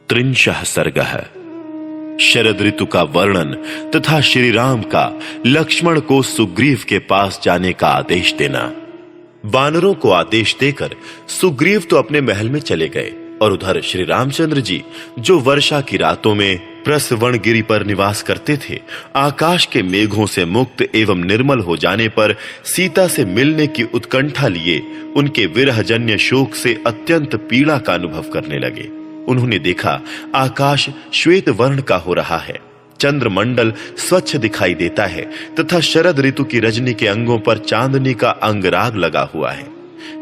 त्रिंशः सर्गः। शरद ऋतु का वर्णन तथा श्री राम का लक्ष्मण को सुग्रीव के पास जाने का आदेश देना। वानरों को आदेश देकर सुग्रीव तो अपने महल में चले गए और उधर श्री रामचंद्र जी, जो वर्षा की रातों में प्रसवणगिरी पर निवास करते थे, आकाश के मेघों से मुक्त एवं निर्मल हो जाने पर सीता से मिलने की उत्कंठा लिए उनके विरहजन्य शोक से अत्यंत पीड़ा का अनुभव करने लगे। उन्होंने देखा आकाश श्वेत वर्ण का हो रहा है, चंद्रमंडल स्वच्छ दिखाई देता है तथा शरद ऋतु की रजनी के अंगों पर चांदनी का अंगराग लगा हुआ है।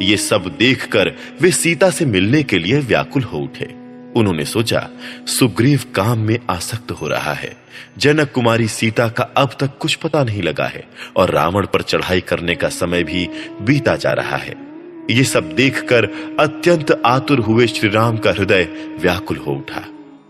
ये सब देखकर वे सीता से मिलने के लिए व्याकुल हो उठे। उन्होंने सोचा, सुग्रीव काम में आसक्त हो रहा है, जनक कुमारी सीता का अब तक कुछ पता नहीं लगा है और रावण पर चढ़ाई करने का समय भी बीता जा रहा है। ये सब देखकर अत्यंत आतुर हुए श्री राम का हृदय व्याकुल हो उठा।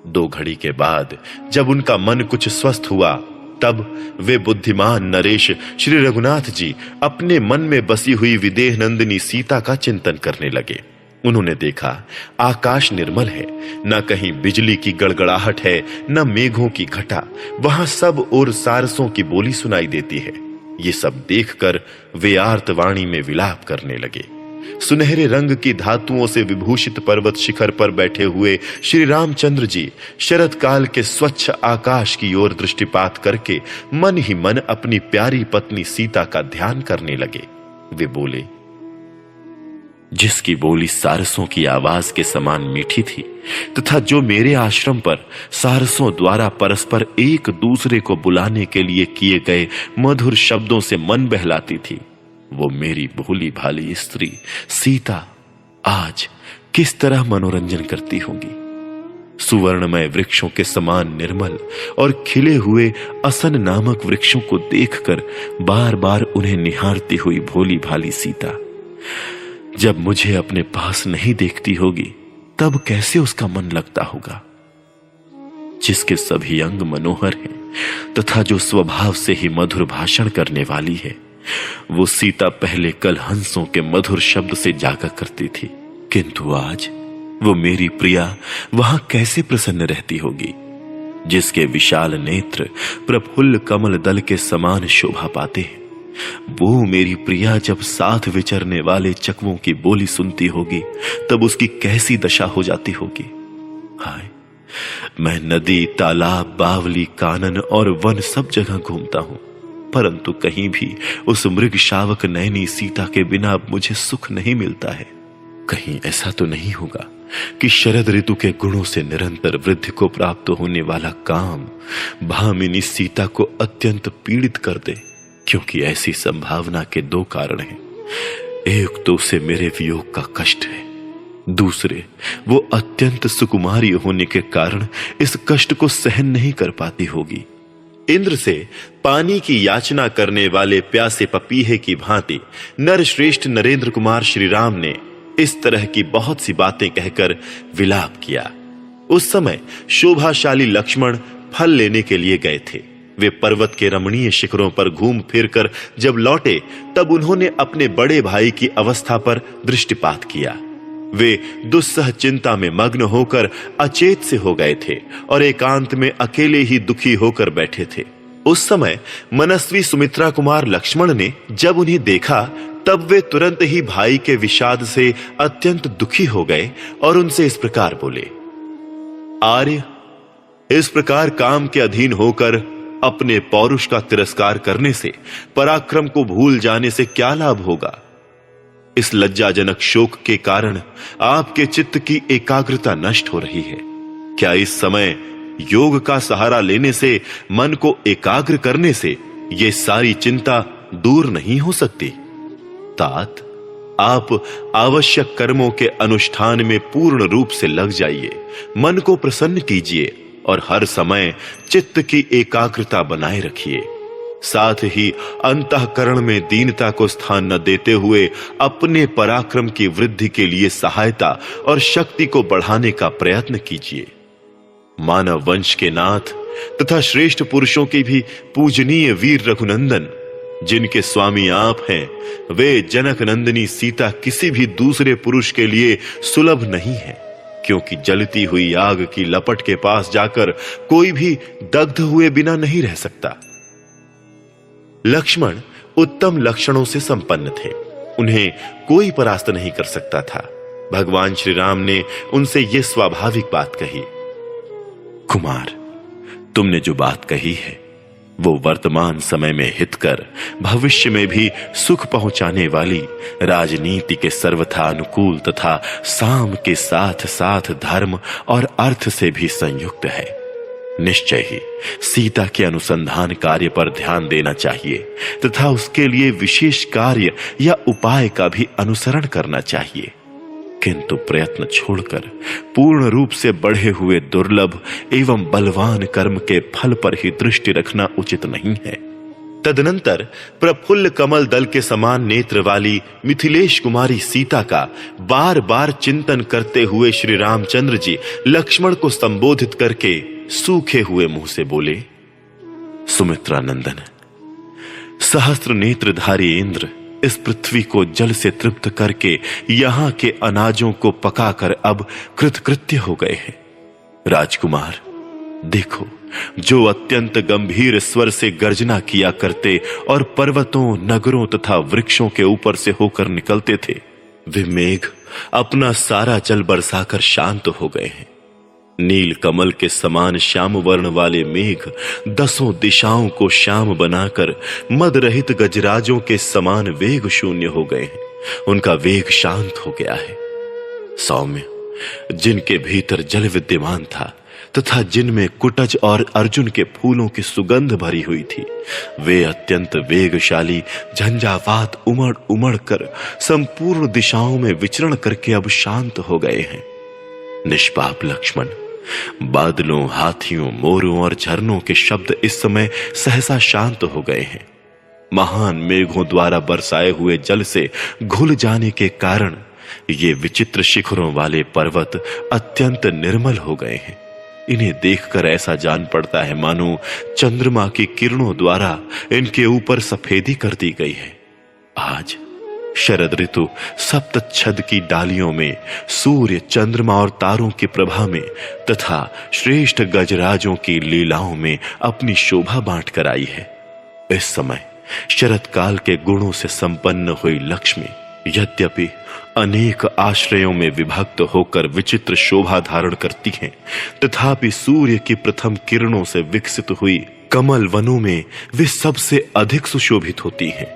2 घड़ी के बाद जब उनका मन कुछ स्वस्थ हुआ, तब वे बुद्धिमान नरेश श्री रघुनाथ जी अपने मन में बसी हुई विदेह नंदिनी सीता का चिंतन करने लगे। उन्होंने देखा आकाश निर्मल है, न कहीं बिजली की गड़गड़ाहट है, न मेघों की घटा, वहां सब और सारसों की बोली सुनाई देती है। ये सब देखकर वे आर्तवाणी में विलाप करने लगे। सुनहरे रंग की धातुओं से विभूषित पर्वत शिखर पर बैठे हुए श्री रामचंद्र जी शरद काल के स्वच्छ आकाश की ओर दृष्टिपात करके मन ही मन अपनी प्यारी पत्नी सीता का ध्यान करने लगे। वे बोले, जिसकी बोली सारसों की आवाज के समान मीठी थी तथा जो मेरे आश्रम पर सारसों द्वारा परस्पर एक दूसरे को बुलाने के लिए किए गए मधुर शब्दों से मन बहलाती थी, वो मेरी भोली भाली स्त्री सीता आज किस तरह मनोरंजन करती होंगी। सुवर्णमय वृक्षों के समान निर्मल और खिले हुए असन नामक वृक्षों को देखकर बार बार उन्हें निहारती हुई भोली भाली सीता जब मुझे अपने पास नहीं देखती होगी, तब कैसे उसका मन लगता होगा। जिसके सभी अंग मनोहर हैं तथा जो स्वभाव से ही मधुर भाषण करने वाली है, वो सीता पहले कल हंसों के मधुर शब्द से जागा करती थी, किंतु आज वो मेरी प्रिया वहां कैसे प्रसन्न रहती होगी। जिसके विशाल नेत्र प्रफुल्ल कमल दल के समान शोभा पाते हैं, वो मेरी प्रिया जब साथ विचरने वाले चकवों की बोली सुनती होगी, तब उसकी कैसी दशा हो जाती होगी। हाय, मैं नदी, तालाब, बावली, कानन और वन सब जगह घूमता हूं, परंतु कहीं भी उस मृग शावक नयनी सीता के बिना मुझे सुख नहीं मिलता है। कहीं ऐसा तो नहीं होगा कि शरद ऋतु के गुणों से निरंतर वृद्धि को प्राप्त होने वाला काम भामिनी सीता को अत्यंत पीड़ित कर दे, क्योंकि ऐसी संभावना के 2 कारण हैं। एक तो उसे मेरे वियोग का कष्ट है, दूसरे वो अत्यंत सुकुमारी होने के कारण इस कष्ट को सहन नहीं कर पाती होगी। इंद्र से पानी की याचना करने वाले प्यासे पपीहे की भांति नरश्रेष्ठ नरेंद्र कुमार श्री राम ने इस तरह की बहुत सी बातें कहकर विलाप किया। उस समय शोभाशाली लक्ष्मण फल लेने के लिए गए थे। वे पर्वत के रमणीय शिखरों पर घूम फिरकर जब लौटे, तब उन्होंने अपने बड़े भाई की अवस्था पर दृष्टिपात किया। वे दुस्सह चिंता में मग्न होकर अचेत से हो गए थे और एकांत में अकेले ही दुखी होकर बैठे थे। उस समय मनस्वी सुमित्रा कुमार लक्ष्मण ने जब उन्हें देखा, तब वे तुरंत ही भाई के विषाद से अत्यंत दुखी हो गए और उनसे इस प्रकार बोले, आर्य, इस प्रकार काम के अधीन होकर अपने पौरुष का तिरस्कार करने से, पराक्रम को भूल जाने से क्या लाभ होगा। इस लज्जाजनक शोक के कारण आपके चित्त की एकाग्रता नष्ट हो रही है। क्या इस समय योग का सहारा लेने से, मन को एकाग्र करने से ये सारी चिंता दूर नहीं हो सकती। तात, आप आवश्यक कर्मों के अनुष्ठान में पूर्ण रूप से लग जाइए, मन को प्रसन्न कीजिए और हर समय चित्त की एकाग्रता बनाए रखिए। साथ ही अंतःकरण में दीनता को स्थान न देते हुए अपने पराक्रम की वृद्धि के लिए सहायता और शक्ति को बढ़ाने का प्रयत्न कीजिए। मानव वंश के नाथ तथा श्रेष्ठ पुरुषों की भी पूजनीय वीर रघुनंदन, जिनके स्वामी आप हैं, वे जनक नंदिनी सीता किसी भी दूसरे पुरुष के लिए सुलभ नहीं है, क्योंकि जलती हुई आग की लपट के पास जाकर कोई भी दग्ध हुए बिना नहीं रह सकता। लक्ष्मण उत्तम लक्षणों से संपन्न थे, उन्हें कोई परास्त नहीं कर सकता था। भगवान श्री राम ने उनसे यह स्वाभाविक बात कही, कुमार, तुमने जो बात कही है वो वर्तमान समय में हितकर, भविष्य में भी सुख पहुंचाने वाली, राजनीति के सर्वथा अनुकूल तथा साम के साथ साथ धर्म और अर्थ से भी संयुक्त है। निश्चय ही सीता के अनुसंधान कार्य पर ध्यान देना चाहिए तथा उसके लिए विशेष कार्य या उपाय का भी अनुसरण करना चाहिए, किंतु प्रयत्न छोड़कर पूर्ण रूप से बढ़े हुए दुर्लभ एवं बलवान कर्म के फल पर ही दृष्टि रखना उचित नहीं है। तदनंतर प्रफुल्ल कमल दल के समान नेत्र वाली मिथिलेश कुमारी सीता का बार बार चिंतन करते हुए श्री रामचंद्र जी लक्ष्मण को संबोधित करके सूखे हुए मुंह से बोले, सुमित्रा नंदन, सहस्त्र नेत्रधारी इंद्र इस पृथ्वी को जल से तृप्त करके यहां के अनाजों को पकाकर अब कृतकृत्य हो गए हैं। राजकुमार, देखो, जो अत्यंत गंभीर स्वर से गर्जना किया करते और पर्वतों, नगरों तथा वृक्षों के ऊपर से होकर निकलते थे, वे मेघ अपना सारा जल बरसाकर शांत हो गए हैं। नील कमल के समान श्याम वर्ण वाले मेघ दसों दिशाओं को श्याम बनाकर मद रहित गजराजों के समान वेग शून्य हो गए हैं। उनका वेग शांत हो गया है। सौम्य, जिनके भीतर जल विद्यमान था तथा जिनमें कुटज और अर्जुन के फूलों की सुगंध भरी हुई थी, वे अत्यंत वेगशाली झंझावात उमड़ उमड़ कर संपूर्ण दिशाओं में विचरण करके अब शांत हो गए हैं। निष्पाप लक्ष्मण, बादलों, हाथियों, मोरों और झरनों के शब्द इस समय सहसा शांत हो गए हैं। महान मेघों द्वारा बरसाए हुए जल से घुल जाने के कारण ये विचित्र शिखरों वाले पर्वत अत्यंत निर्मल हो गए हैं। इन्हें देखकर ऐसा जान पड़ता है मानो चंद्रमा की किरणों द्वारा इनके ऊपर सफेदी कर दी गई है। आज शरद ऋतु सप्तच्छद की डालियों में सूर्य, चंद्रमा और तारों की प्रभा में तथा श्रेष्ठ गजराजों की लीलाओं में अपनी शोभा बांट कर आई है। इस समय शरद काल के गुणों से संपन्न हुई लक्ष्मी यद्यपि अनेक आश्रयों में विभक्त होकर विचित्र शोभा धारण करती हैं, तथापि सूर्य की प्रथम किरणों से विकसित हुई कमल वनों में वे सबसे अधिक सुशोभित होती हैं।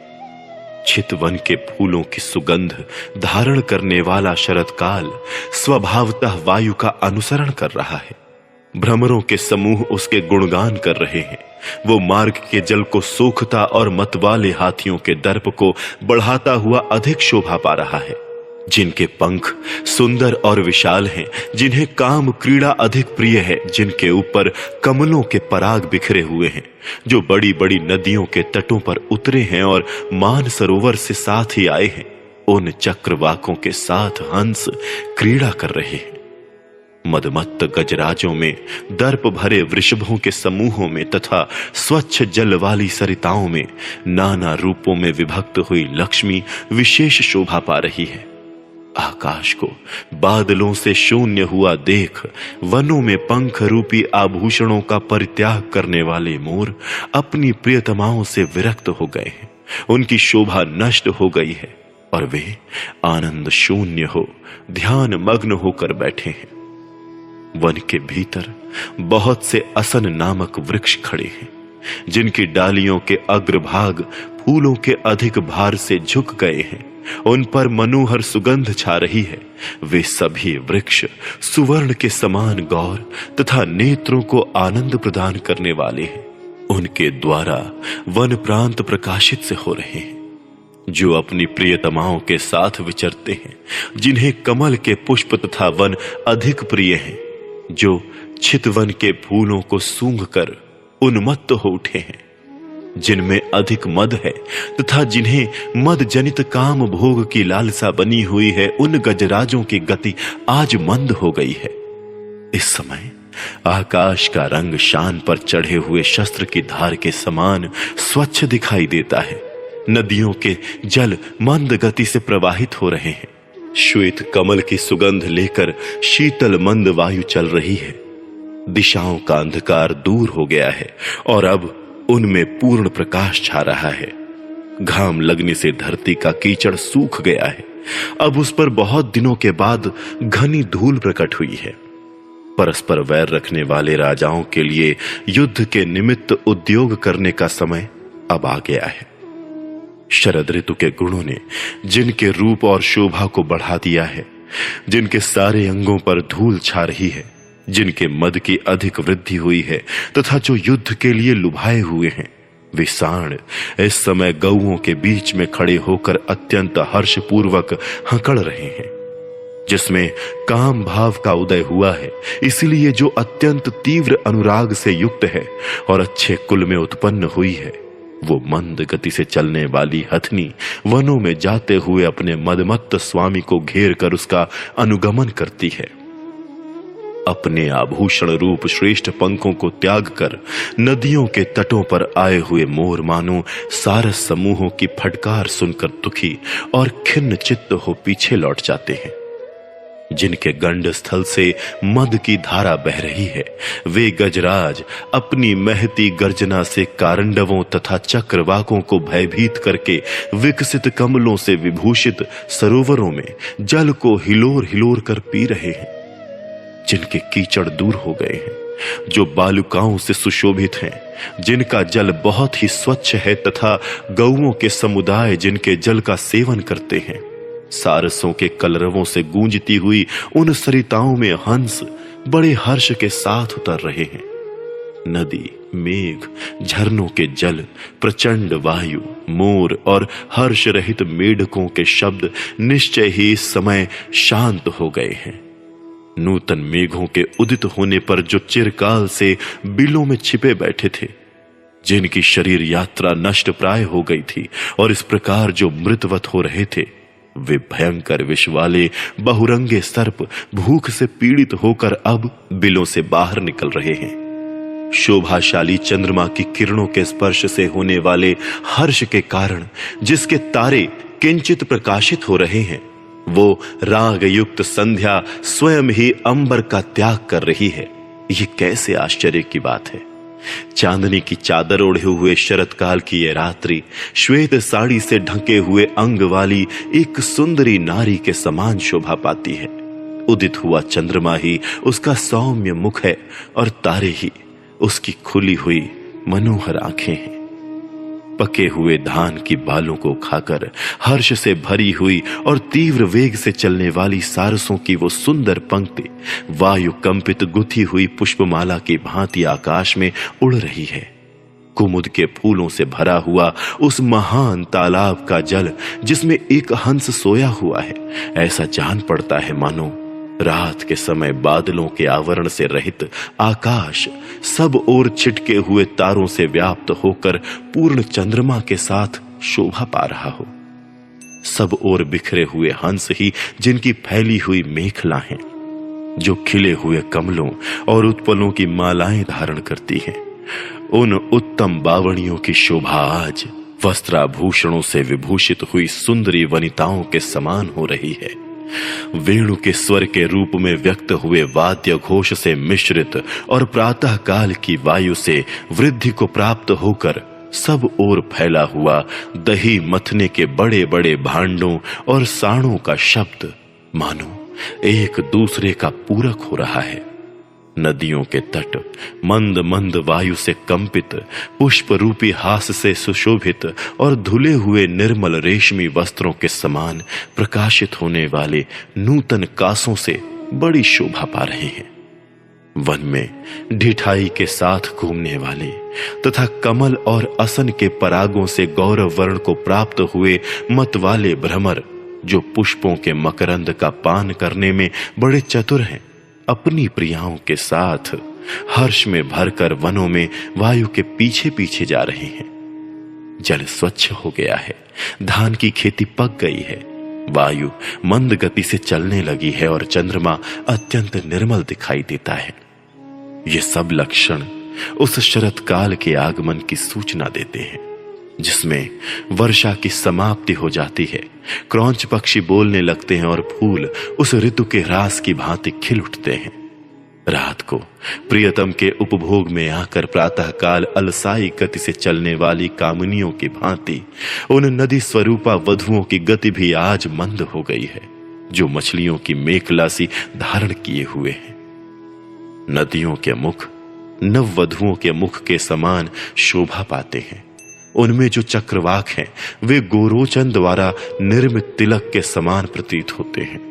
चितवन के फूलों की सुगंध धारण करने वाला शरद काल स्वभावतः वायु का अनुसरण कर रहा है। भ्रमरों के समूह उसके गुणगान कर रहे हैं। वो मार्ग के जल को सोखता और मतवाले हाथियों के दर्प को बढ़ाता हुआ अधिक शोभा पा रहा है। जिनके पंख सुंदर और विशाल हैं, जिन्हें काम क्रीड़ा अधिक प्रिय है, जिनके ऊपर कमलों के पराग बिखरे हुए हैं, जो बड़ी बड़ी नदियों के तटों पर उतरे हैं और मान सरोवर से साथ ही आए हैं, उन चक्रवाकों के साथ हंस क्रीड़ा कर रहे हैं। मदमत्त गजराजों में, दर्प भरे वृषभों के समूहों में तथा स्वच्छ जल वाली सरिताओं में नाना रूपों में विभक्त हुई लक्ष्मी विशेष शोभा पा रही है। आकाश को बादलों से शून्य हुआ देख वनों में पंख रूपी आभूषणों का परित्याग करने वाले मोर अपनी प्रियतमाओं से विरक्त हो गए हैं। उनकी शोभा नष्ट हो गई है और वे आनंद शून्य हो ध्यान मग्न होकर बैठे हैं। वन के भीतर बहुत से असन नामक वृक्ष खड़े हैं, जिनकी डालियों के अग्रभाग फूलों के अधिक भार से झुक गए हैं। उन पर मनोहर सुगंध छा रही है। वे सभी वृक्ष सुवर्ण के समान गौर तथा नेत्रों को आनंद प्रदान करने वाले हैं। उनके द्वारा वन प्रांत प्रकाशित से हो रहे हैं। जो अपनी प्रियतमाओं के साथ विचरते हैं, जिन्हें कमल के पुष्प तथा वन अधिक प्रिय हैं, जो चितवन के फूलों को सूंघकर उन्मत्त हो उठे हैं, जिनमें अधिक मद है तथा जिन्हें मद जनित काम भोग की लालसा बनी हुई है, उन गजराजों की गति आज मंद हो गई है। इस समय आकाश का रंग शान पर चढ़े हुए शस्त्र की धार के समान स्वच्छ दिखाई देता है। नदियों के जल मंद गति से प्रवाहित हो रहे हैं। श्वेत कमल की सुगंध लेकर शीतल मंद वायु चल रही है। दिशाओं का अंधकार दूर हो गया है और अब उनमें पूर्ण प्रकाश छा रहा है। घाम लगने से धरती का कीचड़ सूख गया है। अब उस पर बहुत दिनों के बाद घनी धूल प्रकट हुई है। परस्पर वैर रखने वाले राजाओं के लिए युद्ध के निमित्त उद्योग करने का समय अब आ गया है। शरद ऋतु के गुणों ने जिनके रूप और शोभा को बढ़ा दिया है, जिनके सारे अंगों पर धूल छा रही है, जिनके मद की अधिक वृद्धि हुई है तथा जो युद्ध के लिए लुभाए हुए हैं, वे साण इस समय गौओं के बीच में खड़े होकर अत्यंत हर्षपूर्वक हकड़ रहे हैं। जिसमें काम भाव का उदय हुआ है, इसलिए जो अत्यंत तीव्र अनुराग से युक्त है और अच्छे कुल में उत्पन्न हुई है, वो मंद गति से चलने वाली हथनी वनों में जाते हुए अपने मदमत्त स्वामी को घेर कर उसका अनुगमन करती है। अपने आभूषण रूप श्रेष्ठ पंखों को त्याग कर नदियों के तटों पर आए हुए मोर मानो सारस समूहों की फटकार सुनकर दुखी और खिन्न चित्त हो पीछे लौट जाते हैं। जिनके गंड स्थल से मद की धारा बह रही है, वे गजराज अपनी महती गर्जना से कारंडवों तथा चक्रवाकों को भयभीत करके विकसित कमलों से विभूषित सरोवरों में जल को हिलोर हिलोर कर पी रहे हैं। जिनके कीचड़ दूर हो गए हैं, जो बालुकाओं से सुशोभित हैं, जिनका जल बहुत ही स्वच्छ है तथा गौओं के समुदाय जिनके जल का सेवन करते हैं, सारसों के कलरवों से गूंजती हुई उन सरिताओं में हंस बड़े हर्ष के साथ उतर रहे हैं। नदी, मेघ, झरनों के जल, प्रचंड वायु, मोर और हर्ष रहित मेढकों के शब्द निश्चय ही इस समय शांत हो गए हैं। नूतन मेघों के उदित होने पर जो चिरकाल से बिलों में छिपे बैठे थे, जिनकी शरीर यात्रा नष्ट प्राय हो गई थी और इस प्रकार जो मृतवत हो रहे थे, वे भयंकर विष वाले बहुरंगे सर्प भूख से पीड़ित होकर अब बिलों से बाहर निकल रहे हैं। शोभाशाली चंद्रमा की किरणों के स्पर्श से होने वाले हर्ष के कारण जिसके तारे किंचित प्रकाशित हो रहे हैं, वो राग युक्त संध्या स्वयं ही अंबर का त्याग कर रही है। ये कैसे आश्चर्य की बात है। चांदनी की चादर ओढ़े हुए शरत काल की ये रात्रि श्वेत साड़ी से ढके हुए अंग वाली एक सुंदरी नारी के समान शोभा पाती है। उदित हुआ चंद्रमा ही उसका सौम्य मुख है और तारे ही उसकी खुली हुई मनोहर आंखें हैं। पके हुए धान की बालों को खाकर हर्ष से भरी हुई और तीव्र वेग से चलने वाली सारसों की वो सुंदर पंक्ति वायु कंपित गुथी हुई पुष्पमाला की भांति आकाश में उड़ रही है। कुमुद के फूलों से भरा हुआ उस महान तालाब का जल जिसमें एक हंस सोया हुआ है, ऐसा जान पड़ता है मानो रात के समय बादलों के आवरण से रहित आकाश सब ओर छिटके हुए तारों से व्याप्त होकर पूर्ण चंद्रमा के साथ शोभा पा रहा हो। सब ओर बिखरे हुए हंस ही जिनकी फैली हुई मेखला हैं, जो खिले हुए कमलों और उत्पलों की मालाएं धारण करती हैं। उन उत्तम बावड़ियों की शोभा आज वस्त्राभूषणों से विभूषित हुई सुंदरी वनिताओं के समान हो रही है। वेणु के स्वर के रूप में व्यक्त हुए वाद्य घोष से मिश्रित और प्रातः काल की वायु से वृद्धि को प्राप्त होकर सब ओर फैला हुआ दही मथने के बड़े बड़े भांडों और साणों का शब्द मानो एक दूसरे का पूरक हो रहा है। नदियों के तट मंद मंद वायु से कंपित, पुष्प रूपी हास से सुशोभित और धुले हुए निर्मल रेशमी वस्त्रों के समान प्रकाशित होने वाले नूतन कासों से बड़ी शोभा पा रहे हैं। वन में ढिठाई के साथ घूमने वाले तथा कमल और असन के परागों से गौरव वर्ण को प्राप्त हुए मत वाले भ्रमर, जो पुष्पों के मकरंद का पान करने में बड़े चतुर हैं, अपनी प्रियाओं के साथ हर्ष में भरकर वनों में वायु के पीछे पीछे जा रहे हैं। जल स्वच्छ हो गया है, धान की खेती पक गई है, वायु मंद गति से चलने लगी है और चंद्रमा अत्यंत निर्मल दिखाई देता है। ये सब लक्षण उस शरत काल के आगमन की सूचना देते हैं। जिसमें वर्षा की समाप्ति हो जाती है, क्रौंच पक्षी बोलने लगते हैं और फूल उस ऋतु के रास की भांति खिल उठते हैं। रात को प्रियतम के उपभोग में आकर प्रातःकाल अलसाई गति से चलने वाली कामिनियों की भांति उन नदी स्वरूपा वधुओं की गति भी आज मंद हो गई है, जो मछलियों की मेखला सी धारण किए हुए हैं। नदियों के मुख नववधुओं के मुख के समान शोभा पाते हैं। उनमें जो चक्रवाक हैं वे गोरोचन द्वारा निर्मित तिलक के समान प्रतीत होते हैं।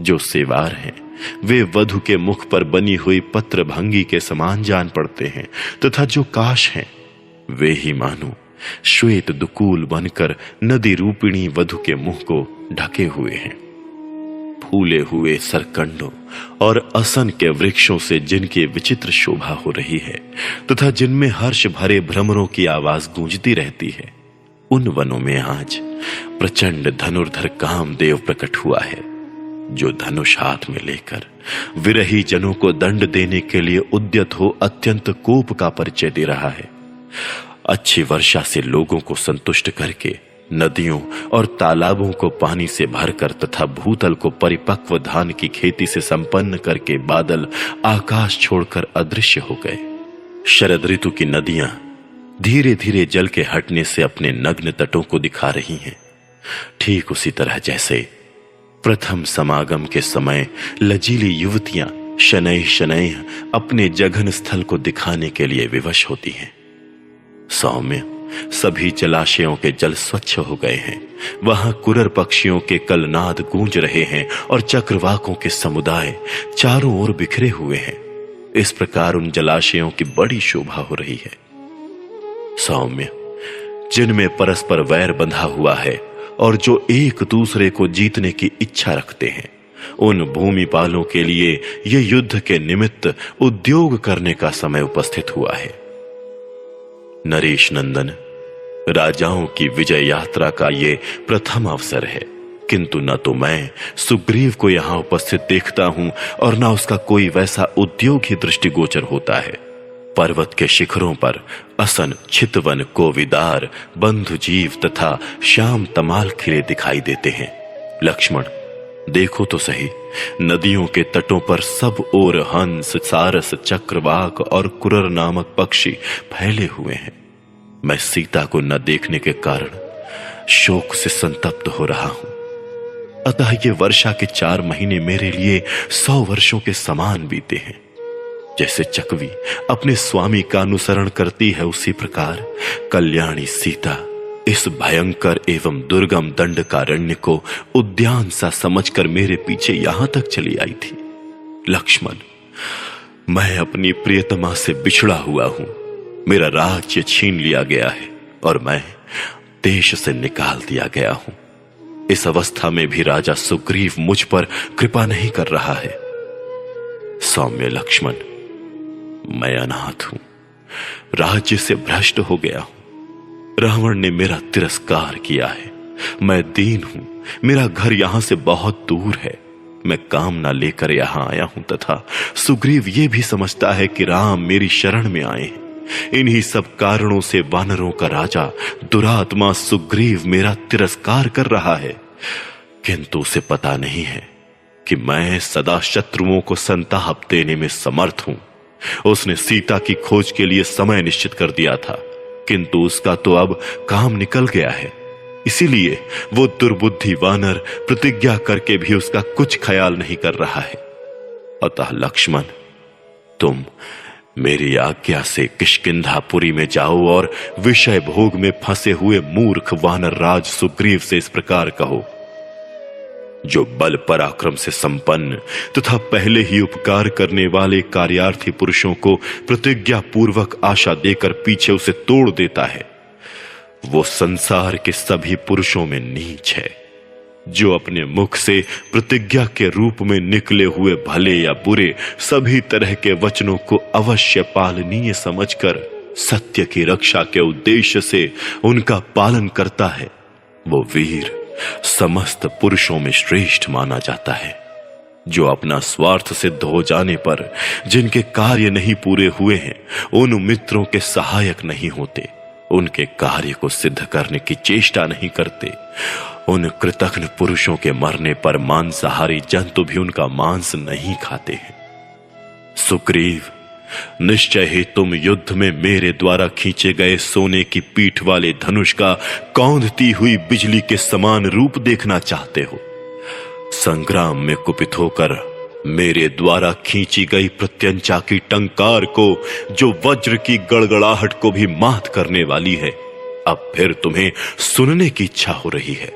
जो सेवार हैं वे वधु के मुख पर बनी हुई पत्र भंगी के समान जान पड़ते हैं, तथा जो काश हैं वे ही मानो श्वेत दुकूल बनकर नदी रूपिणी वधु के मुंह को ढके हुए हैं। फूले हुए सरकंडों और असन के वृक्षों से जिनकी विचित्र शोभा हो रही है तथा जिनमें हर्ष भरे भ्रमरों की आवाज गूंजती रहती है, उन वनों में आज प्रचंड धनुर्धर कामदेव प्रकट हुआ है, जो धनुष हाथ में लेकर विरही जनों को दंड देने के लिए उद्यत हो अत्यंत कोप का परिचय दे रहा है। अच्छी वर्षा से लोगों को संतुष्ट करके नदियों और तालाबों को पानी से भरकर तथा भूतल को परिपक्व धान की खेती से संपन्न करके बादल आकाश छोड़कर अदृश्य हो गए। शरद ऋतु की नदियां धीरे धीरे जल के हटने से अपने नग्न तटों को दिखा रही हैं, ठीक उसी तरह जैसे प्रथम समागम के समय लजीली युवतियां शनैः शनैः अपने जघन स्थल को दिखाने के लिए विवश होती हैं। सौम्य सभी जलाशयों के जल स्वच्छ हो गए हैं, वहां कुरर पक्षियों के कलनाद गूंज रहे हैं और चक्रवाकों के समुदाय चारों ओर बिखरे हुए हैं। इस प्रकार उन जलाशयों की बड़ी शोभा हो रही है। सौम्य जिनमें परस्पर वैर बंधा हुआ है और जो एक दूसरे को जीतने की इच्छा रखते हैं, उन भूमिपालों के लिए ये युद्ध के निमित्त उद्योग करने का समय उपस्थित हुआ है। नरेश नंदन, राजाओं की विजय यात्रा का ये प्रथम अवसर है, किंतु न तो मैं सुग्रीव को यहां उपस्थित देखता हूं और न उसका कोई वैसा उद्योग ही दृष्टिगोचर होता है। पर्वत के शिखरों पर असन, चितवन, कोविदार, बंधुजीव तथा श्याम तमाल खिले दिखाई देते हैं। लक्ष्मण देखो तो सही, नदियों के तटों पर सब ओर हंस, सारस, चक्रवाक और कुरर नामक पक्षी फैले हुए हैं। मैं सीता को न देखने के कारण शोक से संतप्त हो रहा हूं। अतः ये वर्षा के 4 महीने मेरे लिए 100 वर्षों के समान बीते हैं। जैसे चकवी अपने स्वामी का अनुसरण करती है, उसी प्रकार कल्याणी सीता इस भयंकर एवं दुर्गम दंडकारण्य को उद्यान सा समझकर मेरे पीछे यहां तक चली आई थी। लक्ष्मण, मैं अपनी प्रियतमा से बिछड़ा हुआ हूं। मेरा राज्य छीन लिया गया है और मैं देश से निकाल दिया गया हूं। इस अवस्था में भी राजा सुग्रीव मुझ पर कृपा नहीं कर रहा है। सौम्य लक्ष्मण, मैं अनाथ हूं, राज्य से भ्रष्ट हो गया हूं। रावण ने मेरा तिरस्कार किया है। मैं दीन हूं, मेरा घर यहां से बहुत दूर है। मैं कामना लेकर यहां आया हूं तथा सुग्रीव ये भी समझता है कि राम मेरी शरण में आए हैं। इन्हीं सब कारणों से वानरों का राजा दुरात्मा सुग्रीव मेरा तिरस्कार कर रहा है, किंतु उसे पता नहीं है कि मैं सदा शत्रुओं को संताप देने में समर्थ हूं। उसने सीता की खोज के लिए समय निश्चित कर दिया था, किंतु उसका तो अब काम निकल गया है। इसीलिए वो दुर्बुद्धि वानर प्रतिज्ञा करके भी उसका कुछ ख्याल नहीं कर रहा है। अतः लक्ष्मण, तुम मेरी आज्ञा से किष्किंधापुरी में जाओ और विषय भोग में फंसे हुए मूर्ख वानर राज सुग्रीव से इस प्रकार कहो, जो बल पराक्रम से संपन्न तथा पहले ही उपकार करने वाले कार्यार्थी पुरुषों को प्रतिज्ञा पूर्वक आशा देकर पीछे उसे तोड़ देता है, वो संसार के सभी पुरुषों में नीच है। जो अपने मुख से प्रतिज्ञा के रूप में निकले हुए भले या बुरे सभी तरह के वचनों को अवश्य पालनीय समझकर सत्य की रक्षा के उद्देश्य से उनका पालन करता है, वो वीर समस्त पुरुषों में श्रेष्ठ माना जाता है। जो अपना स्वार्थ सिद्ध हो जाने पर जिनके कार्य नहीं पूरे हुए हैं, उन मित्रों के सहायक नहीं होते। उनके कार्य को सिद्ध करने की चेष्टा नहीं करते। उन कृतघ्न पुरुषों के मरने पर मांसाहारी जंतु भी उनका मांस नहीं खाते हैं। सुग्रीव, निश्चय ही तुम युद्ध में मेरे द्वारा खींचे गए सोने की पीठ वाले धनुष का कौंधती हुई बिजली के समान रूप देखना चाहते हो। संग्राम में कुपित होकर मेरे द्वारा खींची गई प्रत्यंचा की टंकार को, जो वज्र की गड़गड़ाहट को भी मात करने वाली है, अब फिर तुम्हें सुनने की इच्छा हो रही है।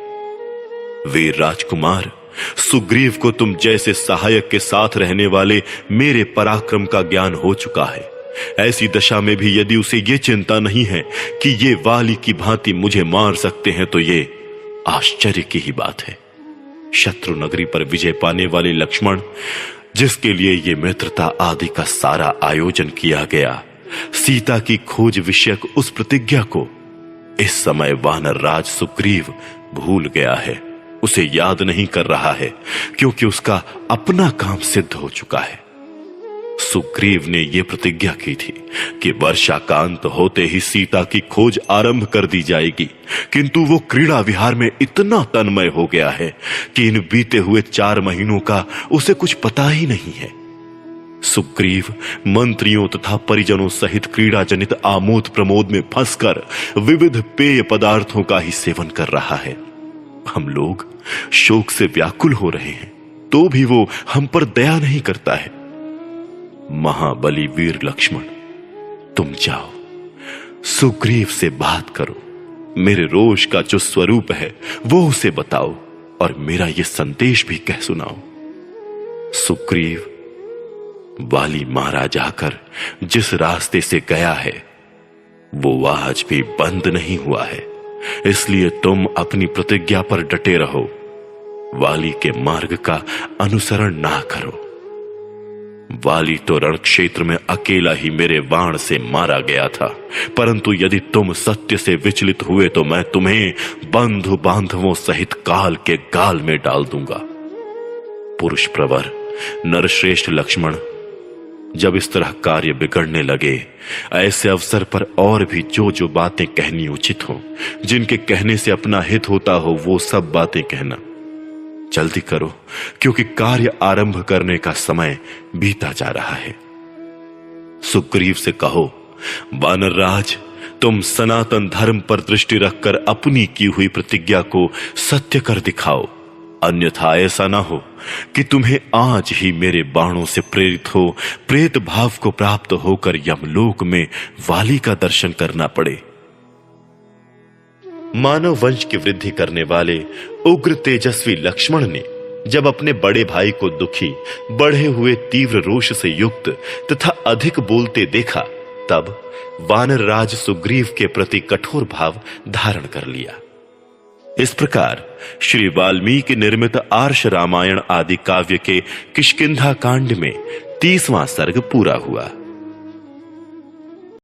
वीर राजकुमार, सुग्रीव को तुम जैसे सहायक के साथ रहने वाले मेरे पराक्रम का ज्ञान हो चुका है। ऐसी दशा में भी यदि उसे यह चिंता नहीं है कि ये वाली की भांति मुझे मार सकते हैं, तो ये आश्चर्य की ही बात है। शत्रु नगरी पर विजय पाने वाले लक्ष्मण, जिसके लिए ये मित्रता आदि का सारा आयोजन किया गया, सीता की खोज विषयक उस प्रतिज्ञा को इस समय वानर राज सुग्रीव भूल गया है, उसे याद नहीं कर रहा है, क्योंकि उसका अपना काम सिद्ध हो चुका है। सुग्रीव ने यह प्रतिज्ञा की थी कि वर्षा का अंत होते ही सीता की खोज आरंभ कर दी जाएगी, किंतु वो क्रीड़ा विहार में इतना तन्मय हो गया है कि इन बीते हुए 4 महीनों का उसे कुछ पता ही नहीं है। सुग्रीव मंत्रियों तथा परिजनों सहित क्रीड़ा जनित आमोद प्रमोद में फंसकर विविध पेय पदार्थों का ही सेवन कर रहा है। हम लोग शोक से व्याकुल हो रहे हैं, तो भी वो हम पर दया नहीं करता है। महाबली वीर लक्ष्मण, तुम जाओ, सुग्रीव से बात करो, मेरे रोष का जो स्वरूप है वो उसे बताओ और मेरा ये संदेश भी कह सुनाओ। सुग्रीव, वाली मारा जाकर जिस रास्ते से गया है वो आज भी बंद नहीं हुआ है, इसलिए तुम अपनी प्रतिज्ञा पर डटे रहो। वाली के मार्ग का अनुसरण ना करो। वाली तो रण क्षेत्र में अकेला ही मेरे बाण से मारा गया था, परंतु यदि तुम सत्य से विचलित हुए तो मैं तुम्हें बंधु बांधवों सहित काल के गाल में डाल दूंगा। पुरुष प्रवर नरश्रेष्ठ लक्ष्मण, जब इस तरह कार्य बिगड़ने लगे, ऐसे अवसर पर और भी जो जो बातें कहनी उचित हो, जिनके कहने से अपना हित होता हो, वो सब बातें कहना। जल्दी करो, क्योंकि कार्य आरंभ करने का समय बीता जा रहा है। सुग्रीव से कहो, वानरराज, तुम सनातन धर्म पर दृष्टि रखकर अपनी की हुई प्रतिज्ञा को सत्य कर दिखाओ, अन्यथा ऐसा ना हो कि तुम्हें आज ही मेरे बाणों से प्रेरित हो प्रेत भाव को प्राप्त होकर यमलोक में वाली का दर्शन करना पड़े। मानव वंश की वृद्धि करने वाले उग्र तेजस्वी लक्ष्मण ने जब अपने बड़े भाई को दुखी, बढ़े हुए तीव्र रोष से युक्त तथा अधिक बोलते देखा, तब वानरराज सुग्रीव के प्रति कठोर भाव धारण कर लिया। इस प्रकार श्री वाल्मीकि निर्मित आर्ष रामायण आदि काव्य के किष्किंधा कांड में 30वां सर्ग पूरा हुआ।